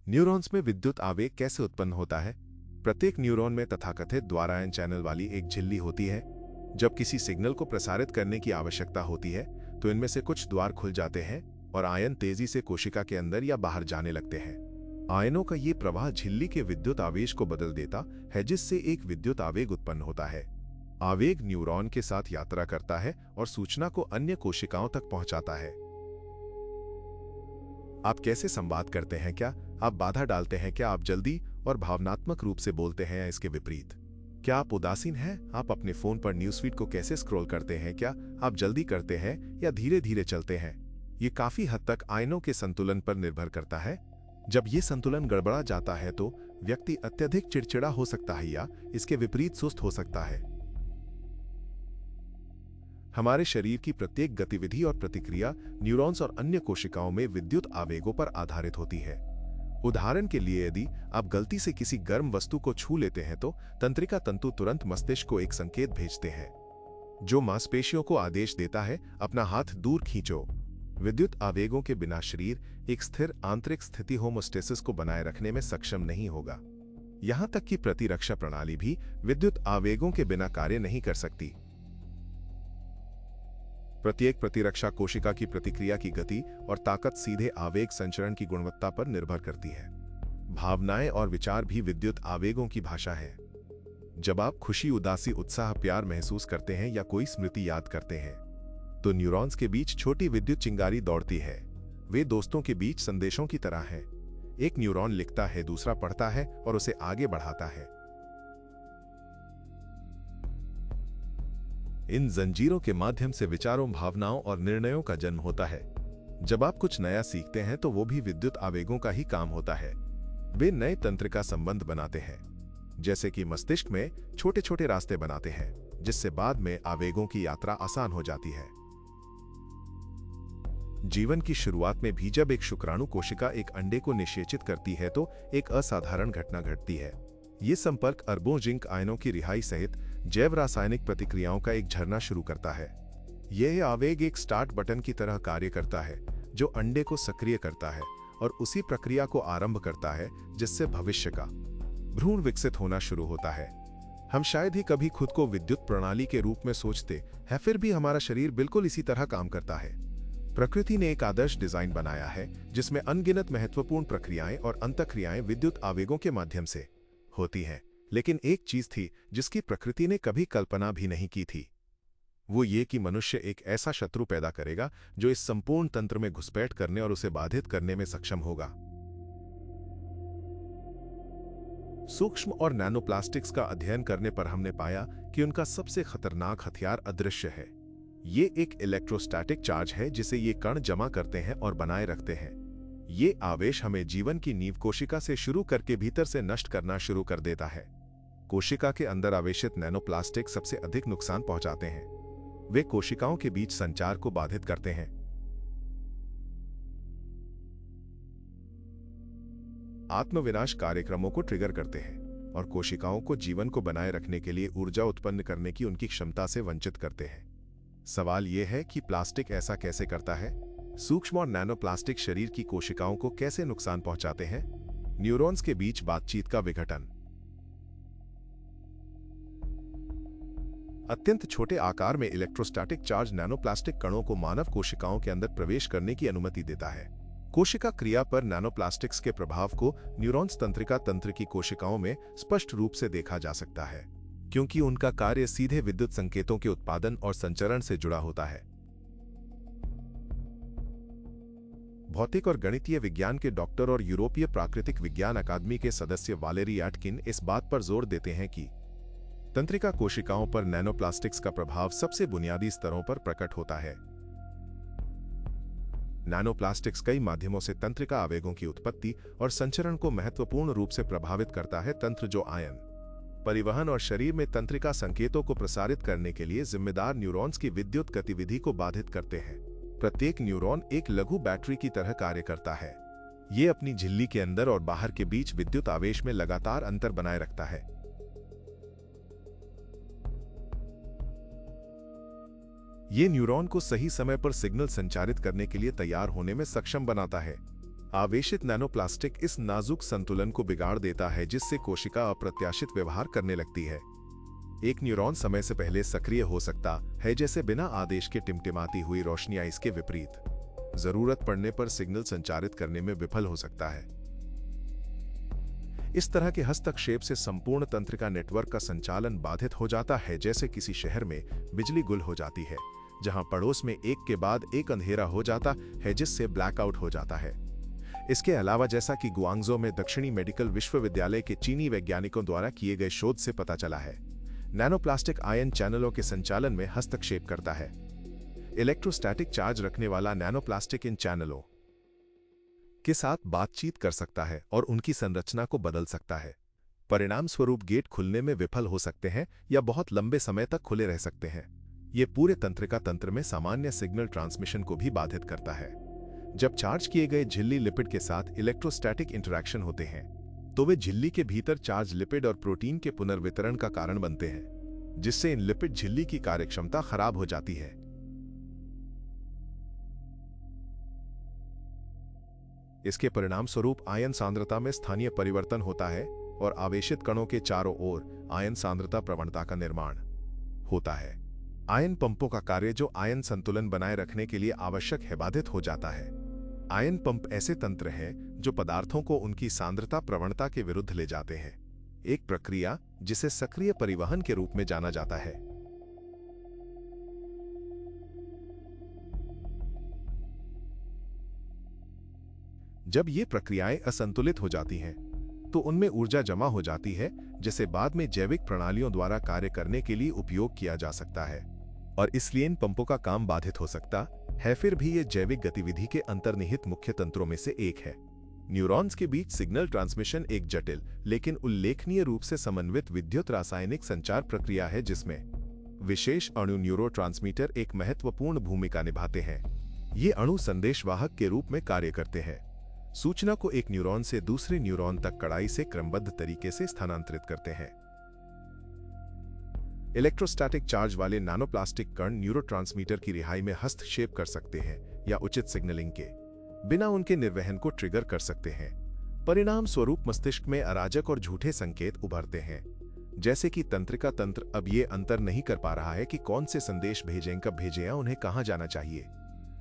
Neurons में विद्युत आवेग कैसे उत्पन्न होता है? प्रत्येक न्यूरॉन में तथाकथित द्वारायन चैनल वाली एक झिल्ली होती है। जब किसी सिग्नल को प्रसारित करने की आवश्यकता होती है, तो इनमें से कुछ द्वार खुल जाते हैं और आयन तेजी से कोशिका के अंदर या बाहर जाने लगते हैं। आयनों का ये प्रवाह झिल्ली के विद्युत आवेश को बदल देता है, जिससे एक विद्युत आवेग उत्पन्न होता है। आवेग न्यूरॉन के साथ यात्रा करता है और सूचना को अन्य कोशिकाओं तक पहुंचाता है। आप कैसे संवाद करते हैं? क्या आप बाधा डालते हैं? क्या आप जल्दी और भावनात्मक रूप से बोलते हैं या इसके विपरीत? क्या आप उदासीन हैं? आप अपने फोन पर न्यूज़फीड को कैसे स्क्रॉल करते हैं? क्या आप जल्दी करते हैं या धीरे धीरे चलते हैं? ये काफी हद तक आयनों के संतुलन पर निर्भर करता है। जब ये संतुलन गड़बड़ा जाता है तो व्यक्ति अत्यधिक चिड़चिड़ा हो सकता है या इसके विपरीत सुस्त हो सकता है। हमारे शरीर की प्रत्येक गतिविधि और प्रतिक्रिया न्यूरॉन्स और अन्य कोशिकाओं में विद्युत आवेगों पर आधारित होती है। उदाहरण के लिए, यदि आप गलती से किसी गर्म वस्तु को छू लेते हैं तो तंत्रिका तंतु तुरंत मस्तिष्क को एक संकेत भेजते हैं, जो मांसपेशियों को आदेश देता है, अपना हाथ दूर खींचो। विद्युत आवेगों के बिना शरीर एक स्थिर आंतरिक स्थिति होमोस्टेसिस को बनाए रखने में सक्षम नहीं होगा। यहां तक कि प्रतिरक्षा प्रणाली भी विद्युत आवेगों के बिना कार्य नहीं कर सकती। प्रत्येक प्रतिरक्षा कोशिका की प्रतिक्रिया की गति और ताकत सीधे आवेग संचरण की गुणवत्ता पर निर्भर करती है। भावनाएं और विचार भी विद्युत आवेगों की भाषा है। जब आप खुशी, उदासी, उत्साह, प्यार महसूस करते हैं या कोई स्मृति याद करते हैं, तो न्यूरॉन्स के बीच छोटी विद्युत चिंगारी दौड़ती है। वे दोस्तों के बीच संदेशों की तरह हैं। एक न्यूरॉन लिखता है, दूसरा पढ़ता है और उसे आगे बढ़ाता है। इन जंजीरों के माध्यम से विचारों, भावनाओं और निर्णयों का जन्म होता है। जब आप कुछ नया सीखते हैं तो वो भी विद्युत आवेगों का ही काम होता है। वे नए तंत्रिका संबंध बनाते हैं, जैसे कि मस्तिष्क में छोटे छोटे रास्ते बनाते हैं, जिससे बाद में आवेगों की यात्रा आसान हो जाती है। जीवन की शुरुआत में भी जब एक शुक्राणु कोशिका एक अंडे को निषेचित करती है तो एक असाधारण घटना घटती है। ये संपर्क अरबों जिंक आयनों की रिहाई सहित जैव रासायनिक प्रतिक्रियाओं का एक झरना शुरू करता है। यह आवेग एक स्टार्ट बटन की तरह कार्य करता है, जो अंडे को सक्रिय करता है और उसी प्रक्रिया को आरंभ करता है जिससे भविष्य का भ्रूण विकसित होना शुरू होता है। हम शायद ही कभी खुद को विद्युत प्रणाली के रूप में सोचते हैं, फिर भी हमारा शरीर बिल्कुल इसी तरह काम करता है। प्रकृति ने एक आदर्श डिजाइन बनाया है जिसमें अनगिनत महत्वपूर्ण प्रक्रियाएं और अंतःक्रियाएं विद्युत आवेगों के माध्यम से होती हैं। लेकिन एक चीज थी जिसकी प्रकृति ने कभी कल्पना भी नहीं की थी। वो ये कि मनुष्य एक ऐसा शत्रु पैदा करेगा जो इस संपूर्ण तंत्र में घुसपैठ करने और उसे बाधित करने में सक्षम होगा। सूक्ष्म और नैनोप्लास्टिक्स का अध्ययन करने पर हमने पाया कि उनका सबसे खतरनाक हथियार अदृश्य है। ये एक इलेक्ट्रोस्टैटिक चार्ज है जिसे ये कण जमा करते हैं और बनाए रखते हैं। ये आवेश हमें जीवन की नींव कोशिका से शुरू करके भीतर से नष्ट करना शुरू कर देता है। कोशिका के अंदर आवेशित नैनोप्लास्टिक सबसे अधिक नुकसान पहुंचाते हैं। वे कोशिकाओं के बीच संचार को बाधित करते हैं, आत्मविनाश कार्यक्रमों को ट्रिगर करते हैं और कोशिकाओं को जीवन को बनाए रखने के लिए ऊर्जा उत्पन्न करने की उनकी क्षमता से वंचित करते हैं। सवाल यह है कि प्लास्टिक ऐसा कैसे करता है? सूक्ष्म और नैनोप्लास्टिक शरीर की कोशिकाओं को कैसे नुकसान पहुंचाते हैं? न्यूरॉन्स के बीच बातचीत का विघटन। अत्यंत छोटे आकार में इलेक्ट्रोस्टैटिक चार्ज नैनोप्लास्टिक कणों को मानव कोशिकाओं के अंदर प्रवेश करने की अनुमति देता है। कोशिका क्रिया पर नैनोप्लास्टिक्स के प्रभाव को न्यूरॉन्स तंत्रिका तंत्र की कोशिकाओं में स्पष्ट रूप से देखा जा सकता है, क्योंकि उनका कार्य सीधे विद्युत संकेतों के उत्पादन और संचरण से जुड़ा होता है। भौतिक और गणितीय विज्ञान के डॉक्टर और यूरोपीय प्राकृतिक विज्ञान अकादमी के सदस्य वालेरी एटकिन इस बात पर जोर देते हैं कि तंत्रिका कोशिकाओं पर नैनोप्लास्टिक्स का प्रभाव सबसे बुनियादी स्तरों पर प्रकट होता है। नैनोप्लास्टिक्स कई माध्यमों से तंत्रिका आवेगों की उत्पत्ति और संचरण को महत्वपूर्ण रूप से प्रभावित करता है। तंत्र जो आयन परिवहन और शरीर में तंत्रिका संकेतों को प्रसारित करने के लिए जिम्मेदार न्यूरॉन्स की विद्युत गतिविधि को बाधित करते हैं। प्रत्येक न्यूरॉन एक लघु बैटरी की तरह कार्य करता है। ये अपनी झिल्ली के अंदर और बाहर के बीच विद्युत आवेश में लगातार अंतर बनाए रखता है। ये न्यूरॉन को सही समय पर सिग्नल संचारित करने के लिए तैयार होने में सक्षम बनाता है। आवेशित नैनोप्लास्टिक इस नाजुक संतुलन को बिगाड़ देता है, जिससे कोशिका अप्रत्याशित व्यवहार करने लगती है। एक न्यूरॉन समय से पहले सक्रिय हो सकता है, जैसे बिना आदेश के टिमटिमाती हुई रोशनी, या इसके विपरीत जरूरत पड़ने पर सिग्नल संचारित करने में विफल हो सकता है। इस तरह के हस्तक्षेप से संपूर्ण तंत्रिका नेटवर्क का संचालन बाधित हो जाता है, जैसे किसी शहर में बिजली गुल हो जाती है, जहां पड़ोस में एक के बाद एक अंधेरा हो जाता है, जिससे ब्लैकआउट हो जाता है। इसके अलावा, जैसा कि गुआंगझो में दक्षिणी मेडिकल विश्वविद्यालय के चीनी वैज्ञानिकों द्वारा किए गए शोध से पता चला है, नैनोप्लास्टिक आयन चैनलों के संचालन में हस्तक्षेप करता है। इलेक्ट्रोस्टैटिक चार्ज रखने वाला नैनोप्लास्टिक इन चैनलों के साथ बातचीत कर सकता है और उनकी संरचना को बदल सकता है। परिणाम स्वरूप गेट खुलने में विफल हो सकते हैं या बहुत लंबे समय तक खुले रह सकते हैं। ये पूरे तंत्रिका तंत्र में सामान्य सिग्नल ट्रांसमिशन को भी बाधित करता है। जब चार्ज किए गए झिल्ली लिपिड के साथ इलेक्ट्रोस्टैटिक इंटरैक्शन होते हैं, तो वे झिल्ली के भीतर चार्ज लिपिड और प्रोटीन के पुनर्वितरण का कारण बनते हैं, जिससे इन लिपिड झिल्ली की कार्यक्षमता खराब हो जाती है। इसके परिणाम स्वरूप आयन सांद्रता में स्थानीय परिवर्तन होता है और आवेशित कणों के चारों ओर आयन सांद्रता प्रवणता का निर्माण होता है। आयन पंपों का कार्य, जो आयन संतुलन बनाए रखने के लिए आवश्यक है, बाधित हो जाता है। आयन पंप ऐसे तंत्र हैं जो पदार्थों को उनकी सांद्रता प्रवणता के विरुद्ध ले जाते हैं, एक प्रक्रिया जिसे सक्रिय परिवहन के रूप में जाना जाता है। जब ये प्रक्रियाएं असंतुलित हो जाती हैं, तो उनमें ऊर्जा जमा हो जाती है, जिसे बाद में जैविक प्रणालियों द्वारा कार्य करने के लिए उपयोग किया जा सकता है, और इसलिए इन पंपों का काम बाधित हो सकता है। फिर भी ये जैविक गतिविधि के अंतर्निहित मुख्य तंत्रों में से एक है। न्यूरॉन्स के बीच सिग्नल ट्रांसमिशन एक जटिल लेकिन उल्लेखनीय रूप से समन्वित विद्युत रासायनिक संचार प्रक्रिया है, जिसमें विशेष अणु न्यूरोट्रांसमीटर एक महत्वपूर्ण भूमिका निभाते हैं। ये अणु संदेशवाहक के रूप में कार्य करते हैं, सूचना को एक न्यूरॉन से दूसरे न्यूरॉन तक कड़ाई से क्रमबद्ध तरीके से स्थानांतरित करते हैं। इलेक्ट्रोस्टैटिक चार्ज वाले नैनोप्लास्टिक कण न्यूरोट्रांसमीटर की रिहाई में हस्तक्षेप कर सकते हैं या उचित सिग्नलिंग के बिना उनके निर्वहन को ट्रिगर कर सकते हैं। परिणाम स्वरूप मस्तिष्क में अराजक और झूठे संकेत उभरते हैं, जैसे कि तंत्रिका तंत्र अब ये अंतर नहीं कर पा रहा है कि कौन से संदेश भेजें, कब भेजें या उन्हें कहां जाना चाहिए।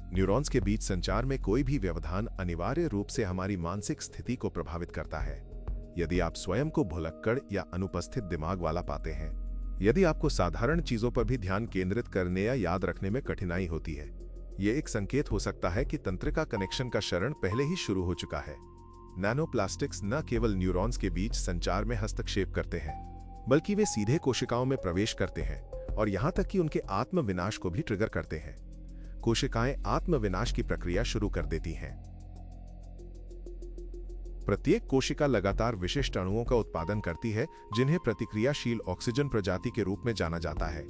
न्यूरॉन्स के बीच संचार में कोई भी व्यवधान अनिवार्य रूप से हमारी मानसिक स्थिति को प्रभावित करता है। यदि आप स्वयं को भुलक्कड़ या अनुपस्थित दिमाग वाला पाते हैं, यदि आपको साधारण चीजों पर भी ध्यान केंद्रित करने या याद रखने में कठिनाई होती है, यह एक संकेत हो सकता है कि तंत्रिका कनेक्शन का क्षरण पहले ही शुरू हो चुका है। नैनोप्लास्टिक्स न केवल न्यूरॉन्स के बीच संचार में हस्तक्षेप करते हैं, बल्कि वे सीधे कोशिकाओं में प्रवेश करते हैं और यहां तक कि उनके आत्मविनाश को भी ट्रिगर करते हैं। कोशिकाएं आत्मविनाश की प्रक्रिया शुरू कर देती हैं। प्रत्येक कोशिका लगातार विशिष्ट अणुओं का उत्पादन करती है, जिन्हें प्रतिक्रियाशील ऑक्सीजन प्रजाति के रूप में जाना जाता है।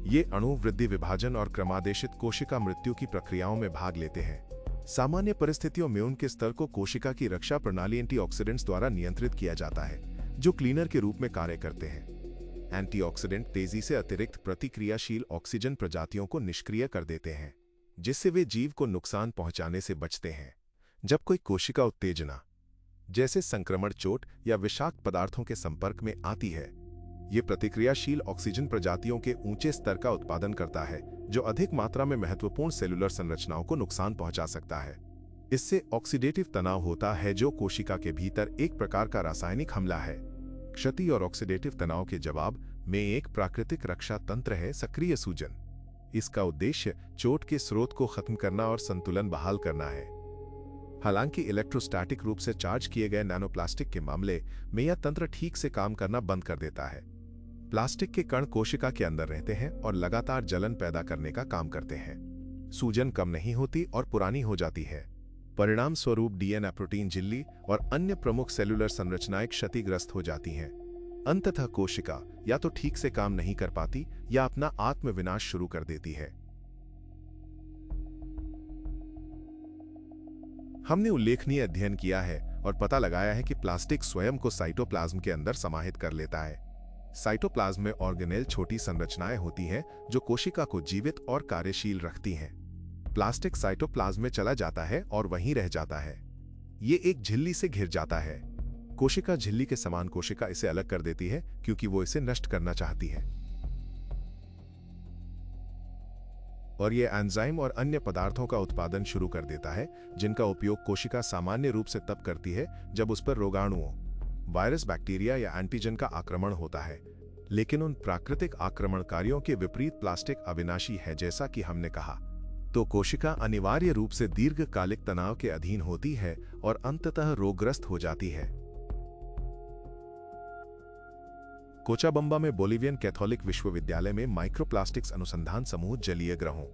ये अणु वृद्धि, विभाजन और क्रमादेशित कोशिका मृत्यु की प्रक्रियाओं में भाग लेते हैं। सामान्य परिस्थितियों में उनके स्तर को कोशिका की रक्षा प्रणाली एंटीऑक्सीडेंट्स द्वारा नियंत्रित किया जाता है, जो क्लीनर के रूप में कार्य करते हैं। एंटीऑक्सीडेंट तेजी से अतिरिक्त प्रतिक्रियाशील ऑक्सीजन प्रजातियों को निष्क्रिय कर देते हैं, जिससे वे जीव को नुकसान पहुंचाने से बचते हैं। जब कोई कोशिका उत्तेजना जैसे संक्रमण, चोट या विषाक्त पदार्थों के संपर्क में आती है, ये प्रतिक्रियाशील ऑक्सीजन प्रजातियों के ऊंचे स्तर का उत्पादन करता है, जो अधिक मात्रा में महत्वपूर्ण सेलुलर संरचनाओं को नुकसान पहुंचा सकता है। इससे ऑक्सीडेटिव तनाव होता है, जो कोशिका के भीतर एक प्रकार का रासायनिक हमला है। क्षति और ऑक्सीडेटिव तनाव के जवाब में एक प्राकृतिक रक्षा तंत्र है, सक्रिय सूजन। इसका उद्देश्य चोट के स्रोत को खत्म करना और संतुलन बहाल करना है। हालांकि इलेक्ट्रोस्टैटिक रूप से चार्ज किए गए नैनोप्लास्टिक के मामले में यह तंत्र ठीक से काम करना बंद कर देता है। प्लास्टिक के कण कोशिका के अंदर रहते हैं और लगातार जलन पैदा करने का काम करते हैं। सूजन कम नहीं होती और पुरानी हो जाती है। परिणाम स्वरूप डीएनए, प्रोटीन झिल्ली और अन्य प्रमुख सेलुलर संरचनाएं क्षतिग्रस्त हो जाती हैं। अंततः कोशिका या तो ठीक से काम नहीं कर पाती या अपना आत्मविनाश शुरू कर देती है। हमने उल्लेखनीय अध्ययन किया है और पता लगाया है कि प्लास्टिक स्वयं को साइटोप्लाज्म के अंदर समाहित कर लेता है। साइटोप्लाज्म में ऑर्गेनेल छोटी संरचनाएं होती हैं जो कोशिका को जीवित और कार्यशील रखती हैं। प्लास्टिक साइटोप्लाज्म में चला जाता है और वहीं रह जाता है। ये एक झिल्ली से घिर जाता है। कोशिका झिल्ली के समान कोशिका इसे अलग कर देती है क्योंकि वो इसे नष्ट करना चाहती है। और ये एंजाइम और अन्य पदार्थों का उत्पादन शुरू कर देता है जिनका उपयोग कोशिका सामान्य रूप से तब करती है जब उस पर रोगाणुओं, वायरस, बैक्टीरिया या एंटीजन का आक्रमण होता है। लेकिन उन प्राकृतिक आक्रमणकारियों के विपरीत प्लास्टिक अविनाशी है, जैसा कि हमने कहा। तो कोशिका अनिवार्य रूप से दीर्घकालिक तनाव के अधीन होती है और अंततः रोगग्रस्त हो जाती है। कोचाबंबा में बोलिवियन कैथोलिक विश्वविद्यालय में माइक्रोप्लास्टिक्स अनुसंधान समूह जलीय ग्रहों,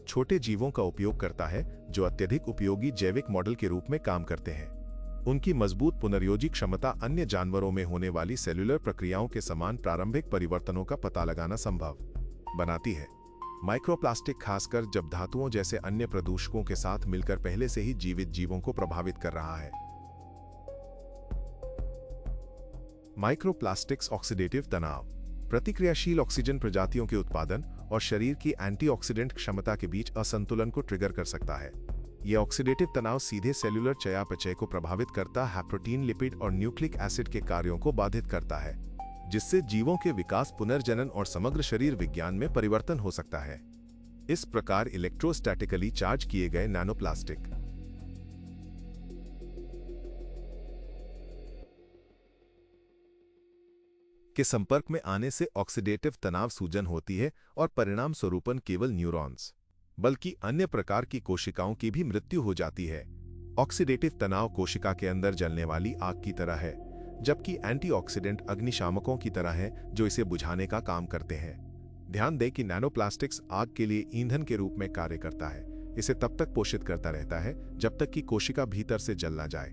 छोटे जीवों का उपयोग करता है जो अत्यधिक उपयोगी जैविक मॉडल के रूप में काम करते हैं। उनकी मजबूत पुनर्योजी क्षमता अन्य जानवरों में होने वाली सेल्युलर प्रक्रियाओं के समान प्रारंभिक परिवर्तनों का पता लगाना संभव बनाती है। माइक्रोप्लास्टिक खासकर जब धातुओं जैसे अन्य प्रदूषकों के साथ मिलकर पहले से ही जीवित जीवों को प्रभावित कर रहा है। माइक्रोप्लास्टिक्स ऑक्सीडेटिव तनाव, प्रतिक्रियाशील ऑक्सीजन प्रजातियों के उत्पादन और शरीर की एंटीऑक्सीडेंट क्षमता के बीच असंतुलन को ट्रिगर कर सकता है। यह ऑक्सीडेटिव तनाव सीधे सेल्युलर चयापचय को प्रभावित करता है, प्रोटीन, लिपिड और न्यूक्लिक एसिड के कार्यों को बाधित करता है, जिससे जीवों के विकास, पुनर्जनन और समग्र शरीर विज्ञान में परिवर्तन हो सकता है। इस प्रकार इलेक्ट्रोस्टैटिकली चार्ज किए गए नैनोप्लास्टिक के संपर्क में आने से ऑक्सीडेटिव तनाव सूजन होती है और परिणाम स्वरूपन केवल न्यूरॉन्स बल्कि अन्य प्रकार की कोशिकाओं की भी मृत्यु हो जाती है। ऑक्सीडेटिव तनाव कोशिका के अंदर जलने वाली आग की तरह है, जबकि एंटीऑक्सीडेंट अग्निशामकों की तरह हैं जो इसे बुझाने का काम करते हैं। ध्यान दें कि नैनोप्लास्टिक्स आग के लिए ईंधन के रूप में कार्य करता है, इसे तब तक पोषित करता रहता है जब तक कि कोशिका भीतर से जल ना जाए।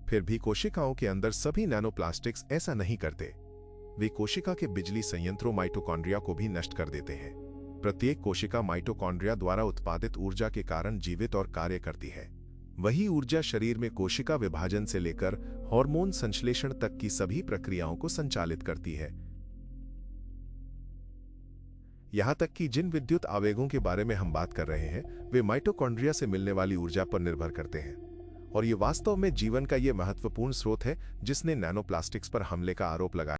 फिर भी कोशिकाओं के अंदर सभी नैनोप्लास्टिक्स ऐसा नहीं करते। वे कोशिका के बिजली संयंत्रों माइटोकॉन्ड्रिया को भी नष्ट कर देते हैं। प्रत्येक कोशिका माइटोकॉन्ड्रिया द्वारा उत्पादित ऊर्जा के कारण जीवित और कार्य करती है। वही ऊर्जा शरीर में कोशिका विभाजन से लेकर हार्मोन संश्लेषण तक की सभी प्रक्रियाओं को संचालित करती है। यहां तक कि जिन विद्युत आवेगों के बारे में हम बात कर रहे हैं, वे माइटोकॉन्ड्रिया से मिलने वाली ऊर्जा पर निर्भर करते हैं। और ये वास्तव में जीवन का ये महत्वपूर्ण स्रोत है जिसने नैनोप्लास्टिक्स पर हमले का आरोप लगाया।